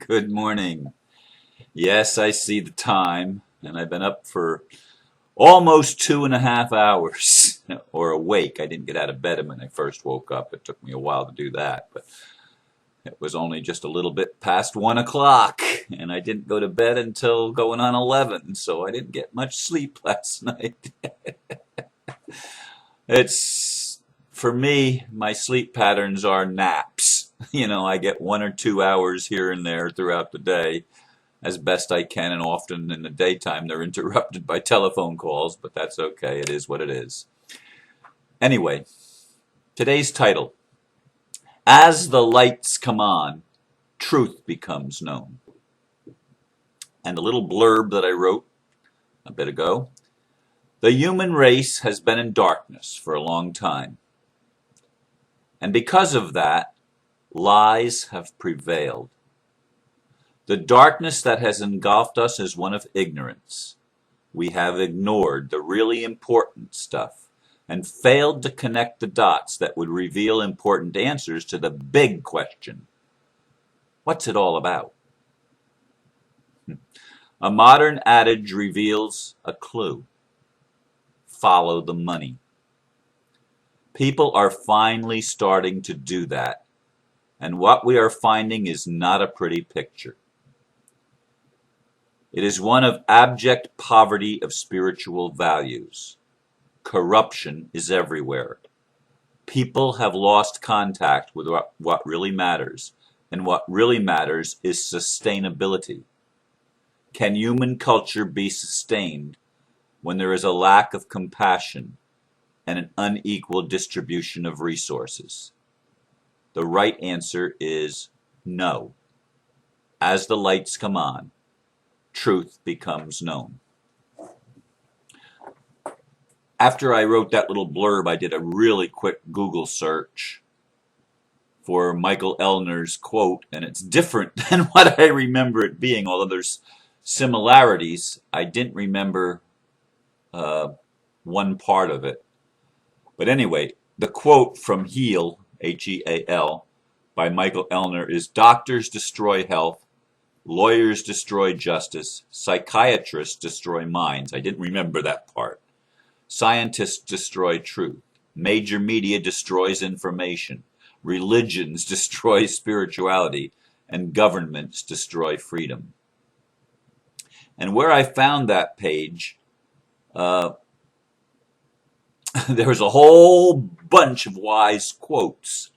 Good morning. Yes, I see the time, and I've been up for almost 2.5 hours, or awake. I didn't get out of bed when I first woke up. It took me a while to do that, but it was only just a little bit past 1 o'clock, and I didn't go to bed until going on 11, so I didn't get much sleep last night. It's, for me, my sleep patterns are naps. I get 1 or 2 hours here and there throughout the day as best I can, and often in the daytime they're interrupted by telephone calls, but that's okay. It is what it is. Anyway, today's title, As the Lights Come On, Truth Becomes Known. And a little blurb that I wrote a bit ago. The human race has been in darkness for a long time. And because of that, lies have prevailed. The darkness that has engulfed us is one of ignorance. We have ignored the really important stuff and failed to connect the dots that would reveal important answers to the big question. What's it all about? A modern adage reveals a clue. Follow the money. People are finally starting to do that, and what we are finding is not a pretty picture. It is one of abject poverty of spiritual values. Corruption is everywhere. People have lost contact with what really matters, and what really matters is sustainability. Can human culture be sustained when there is a lack of compassion and an unequal distribution of resources? The right answer is no. As the lights come on, truth becomes known. After I wrote that little blurb, I did a really quick Google search for Michael Ellner's quote, and it's different than what I remember it being, although there's similarities. I didn't remember one part of it. But anyway, the quote from Heal, Heal, by Michael Ellner is, "Doctors destroy health, lawyers destroy justice, psychiatrists destroy minds." I didn't remember that part. Scientists destroy truth. Major media destroys information. Religions destroy spirituality. And governments destroy freedom. And where I found that page, there was a whole bunch of wise quotes.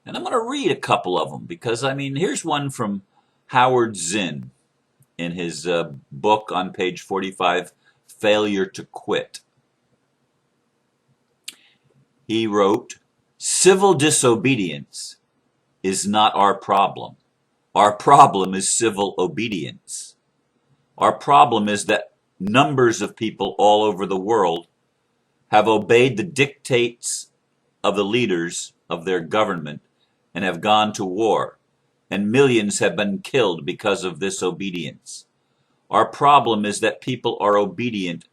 And I'm going to read a couple of them because, here's one from Howard Zinn in his book on page 45, Failure to Quit. He wrote, "Civil disobedience is not our problem. Our problem is civil obedience. Our problem is that numbers of people all over the world have obeyed the dictates of the leaders of their government and have gone to war, and millions have been killed because of this obedience. Our problem is that people are obedient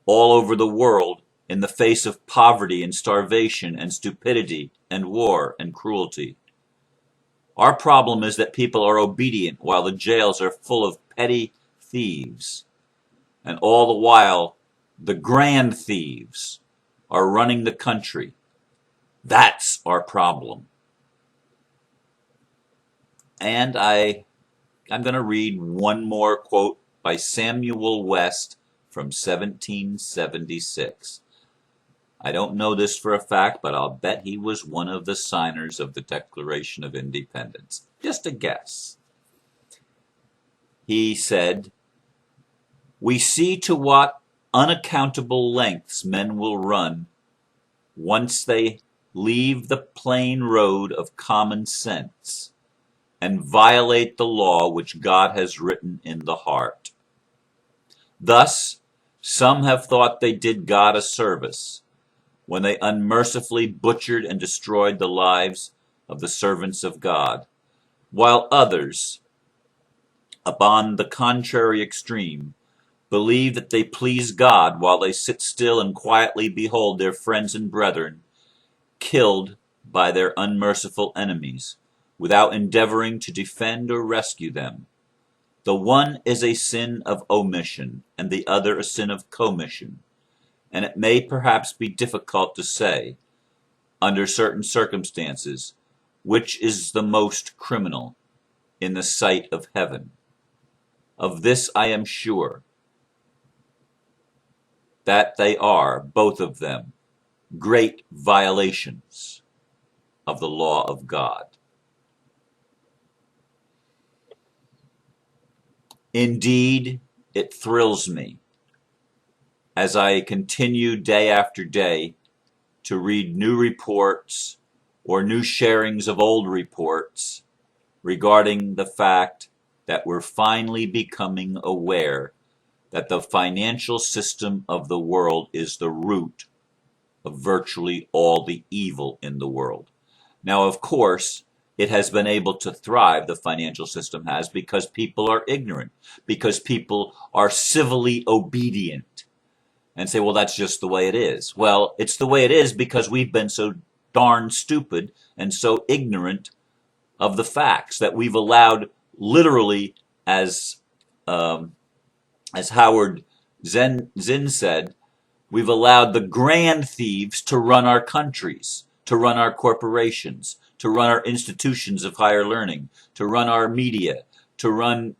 all over the world in the face of poverty and starvation and stupidity and war and cruelty. Our problem is that people are obedient while the jails are full of petty thieves, and all the while the grand thieves are running the country. That's our problem." And I'm going to read one more quote by Samuel West from 1776. I don't know this for a fact, but I'll bet he was one of the signers of the Declaration of Independence. Just a guess. He said, "We see to what unaccountable lengths men will run once they leave the plain road of common sense and violate the law which God has written in the heart. Thus, some have thought they did God a service when they unmercifully butchered and destroyed the lives of the servants of God, while others, upon the contrary extreme, believe that they please God while they sit still and quietly behold their friends and brethren killed by their unmerciful enemies, without endeavoring to defend or rescue them. The one is a sin of omission, and the other a sin of commission, and it may perhaps be difficult to say, under certain circumstances, which is the most criminal in the sight of heaven. Of this I am sure, that they are, both of them, great violations of the law of God. Indeed, it thrills me as I continue day after day to read new reports or new sharings of old reports regarding the fact that we're finally becoming aware that the financial system of the world is the root of virtually all the evil in the world. Now, of course, it has been able to thrive, the financial system has, because people are ignorant, because people are civilly obedient and say, well, that's just the way it is. Well, it's the way it is because we've been so darn stupid and so ignorant of the facts that we've allowed, literally, as Howard Zinn said, we've allowed the grand thieves to run our countries, to run our corporations, to run our institutions of higher learning, to run our media, to run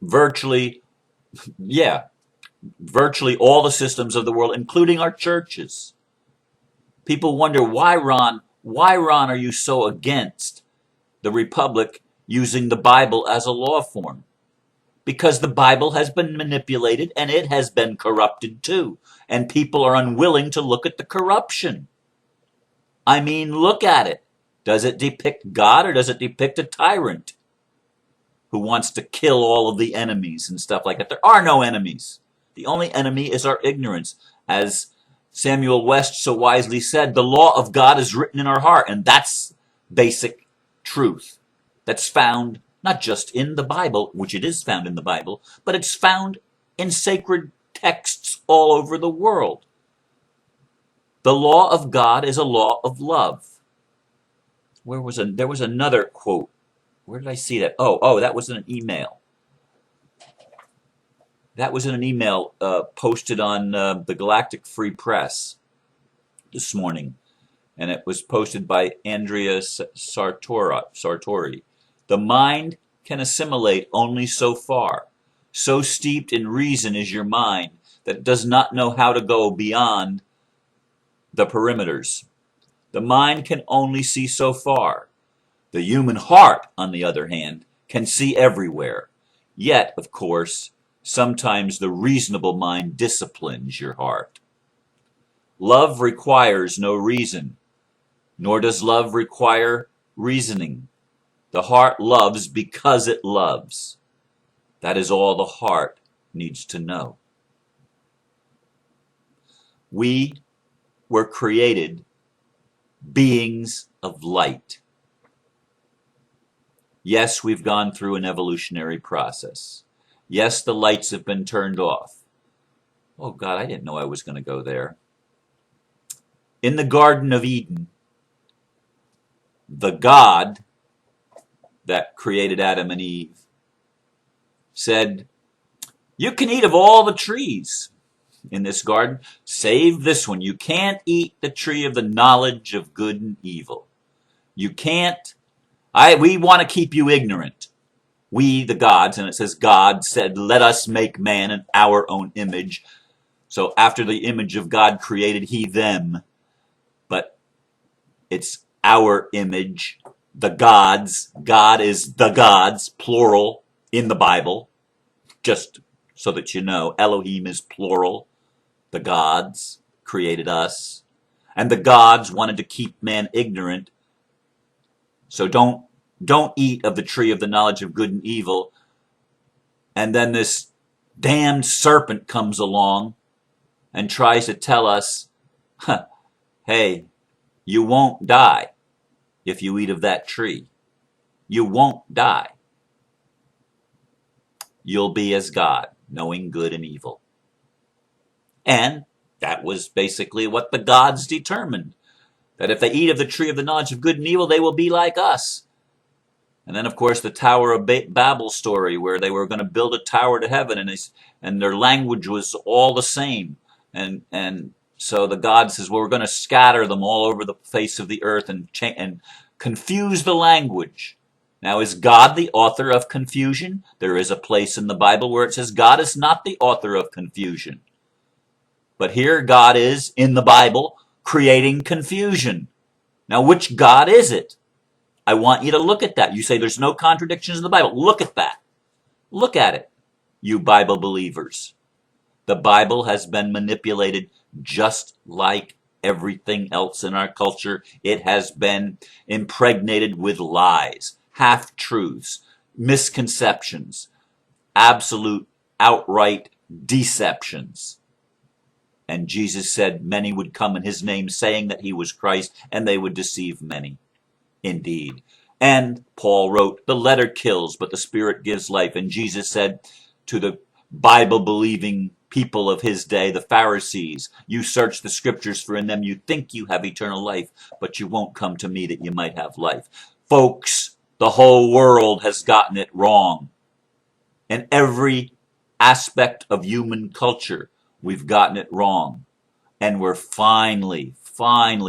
virtually all the systems of the world, including our churches. People wonder, why, Ron, are you so against the Republic using the Bible as a law form? Because the Bible has been manipulated and it has been corrupted too. And people are unwilling to look at the corruption. I mean, look at it. Does it depict God or does it depict a tyrant who wants to kill all of the enemies and stuff like that? There are no enemies. The only enemy is our ignorance. As Samuel West so wisely said, the law of God is written in our heart, and that's basic truth. That's found not just in the Bible, which it is found in the Bible, but it's found in sacred texts all over the world. The law of God is a law of love. There was another quote. Where did I see that? Oh, that was in an email. That was in an email posted on the Galactic Free Press this morning, and it was posted by Andrea Sartori. The mind can assimilate only so far. So steeped in reason is your mind that it does not know how to go beyond the perimeters. The mind can only see so far. The human heart, on the other hand, can see everywhere. Yet, of course, sometimes the reasonable mind disciplines your heart. Love requires no reason, nor does love require reasoning. The heart loves because it loves. That is all the heart needs to know. We were created beings of light. Yes, we've gone through an evolutionary process. Yes, the lights have been turned off. Oh God, I didn't know I was going to go there. In the Garden of Eden, the God that created Adam and Eve said, you can eat of all the trees in this garden, save this one. You can't eat the tree of the knowledge of good and evil. You can't. We want to keep you ignorant. We, the gods, and it says God said, let us make man in our own image. So after the image of God created he them, but it's our image, the gods. God is the gods, plural, in the Bible. Just so that you know, Elohim is plural. The gods created us. And the gods wanted to keep man ignorant. So don't eat of the tree of the knowledge of good and evil. And then this damned serpent comes along and tries to tell us, hey, you won't die if you eat of that tree. You won't die. You'll be as God, knowing good and evil. And that was basically what the gods determined. That if they eat of the tree of the knowledge of good and evil, they will be like us. And then, of course, the Tower of Babel story, where they were going to build a tower to heaven, and their language was all the same. And so the God says, well, we're going to scatter them all over the face of the earth and confuse the language. Now, is God the author of confusion? There is a place in the Bible where it says God is not the author of confusion. But here God is, in the Bible, creating confusion. Now, which God is it? I want you to look at that. You say there's no contradictions in the Bible. Look at that. Look at it, you Bible believers. The Bible has been manipulated just like everything else in our culture. It has been impregnated with lies, half-truths, misconceptions, absolute, outright deceptions. And Jesus said many would come in his name saying that he was Christ, and they would deceive many. Indeed. And Paul wrote, the letter kills, but the Spirit gives life. And Jesus said to the Bible-believing people of his day, the Pharisees, you search the scriptures, for in them you think you have eternal life, but you won't come to me that you might have life. Folks, the whole world has gotten it wrong. In every aspect of human culture, we've gotten it wrong. And we're finally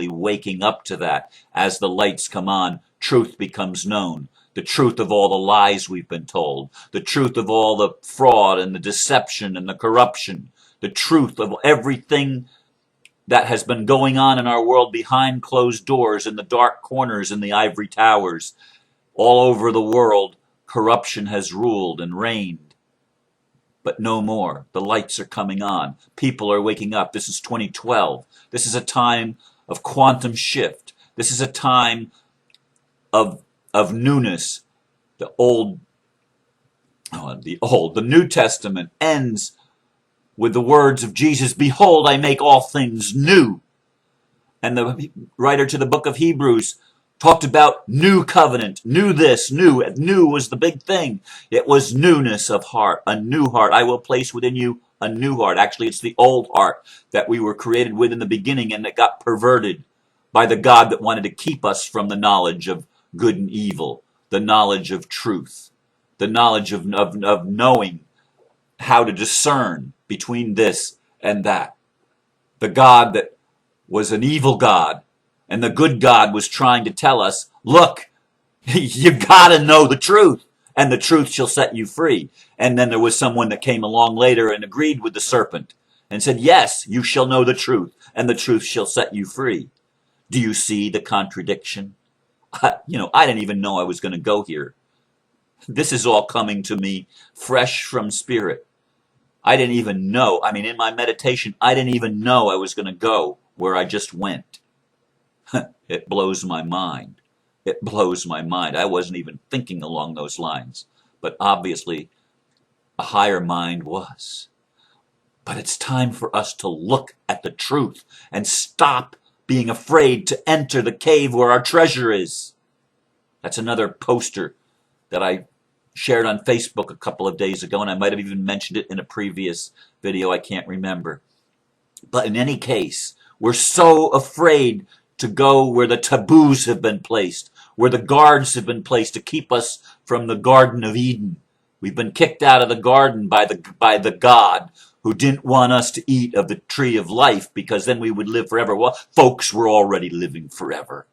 waking up to that. As the lights come on, truth becomes known. The truth of all the lies we've been told. The truth of all the fraud and the deception and the corruption. The truth of everything that has been going on in our world behind closed doors, in the dark corners, in the ivory towers. All over the world, corruption has ruled and reigned. But no more. The lights are coming on. People are waking up. This is 2012. This is a time of quantum shift. This is a time of newness. The New Testament ends with the words of Jesus, behold, I make all things new. And the writer to the book of Hebrews talked about new covenant, new this, new. New was the big thing. It was newness of heart, a new heart. I will place within you a new heart. Actually, it's the old heart that we were created with in the beginning, and that got perverted by the God that wanted to keep us from the knowledge of good and evil, the knowledge of truth, the knowledge of knowing how to discern between this and that. The God that was an evil God, and the good God was trying to tell us, look, you gotta know the truth, and the truth shall set you free. And then there was someone that came along later and agreed with the serpent and said, yes, you shall know the truth, and the truth shall set you free. Do you see the contradiction? I didn't even know I was going to go here. This is all coming to me fresh from spirit. I didn't even know. In my meditation, I didn't even know I was going to go where I just went. It blows my mind. It blows my mind. I wasn't even thinking along those lines. But obviously, a higher mind was. But it's time for us to look at the truth and stop being afraid to enter the cave where our treasure is. That's another poster that I shared on Facebook a couple of days ago, and I might have even mentioned it in a previous video. I can't remember. But in any case, we're so afraid to go where the taboos have been placed, where the guards have been placed to keep us from the Garden of Eden. We've been kicked out of the garden by the God who didn't want us to eat of the tree of life, because then we would live forever. Well, folks, we're already living forever.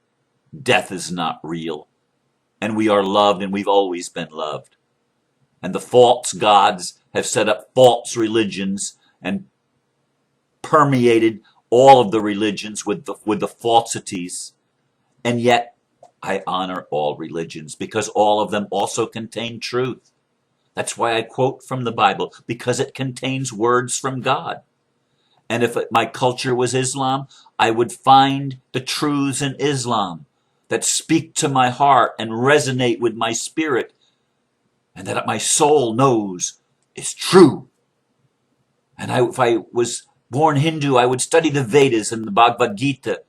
Death is not real. And we are loved, and we've always been loved. And the false gods have set up false religions and permeated all of the religions with the falsities. And yet, I honor all religions because all of them also contain truth. That's why I quote from the Bible, because it contains words from God. And if my culture was Islam, I would find the truths in Islam that speak to my heart and resonate with my spirit, and that my soul knows is true. And if I was born Hindu, I would study the Vedas and the Bhagavad Gita,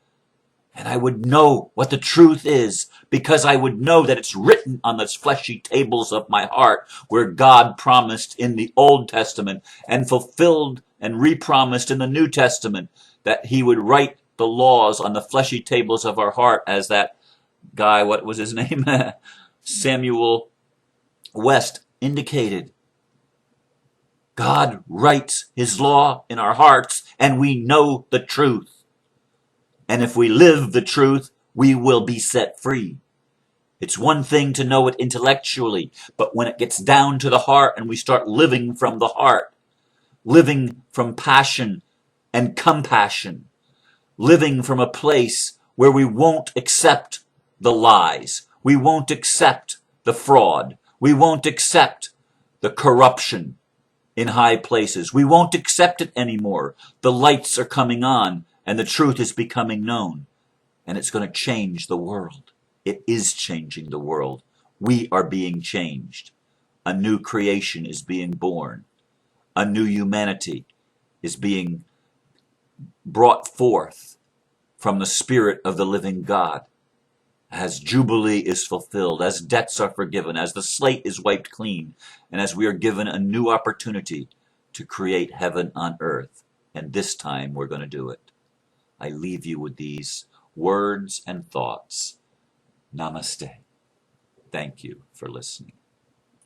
and I would know what the truth is, because I would know that it's written on the fleshy tables of my heart, where God promised in the Old Testament and fulfilled and re-promised in the New Testament that he would write the laws on the fleshy tables of our heart, as that guy, what was his name? Samuel West indicated, God writes his law in our hearts, and we know the truth. And if we live the truth, we will be set free. It's one thing to know it intellectually, but when it gets down to the heart and we start living from the heart, living from passion and compassion, living from a place where we won't accept the lies, we won't accept the fraud, we won't accept the corruption in high places. We won't accept it anymore. The lights are coming on and the truth is becoming known, and it's going to change the world. It is changing the world. We are being changed. A new creation is being born. A new humanity is being brought forth from the Spirit of the living God. As Jubilee is fulfilled, as debts are forgiven, as the slate is wiped clean, and as we are given a new opportunity to create heaven on earth. And this time we're going to do it. I leave you with these words and thoughts. Namaste. Thank you for listening.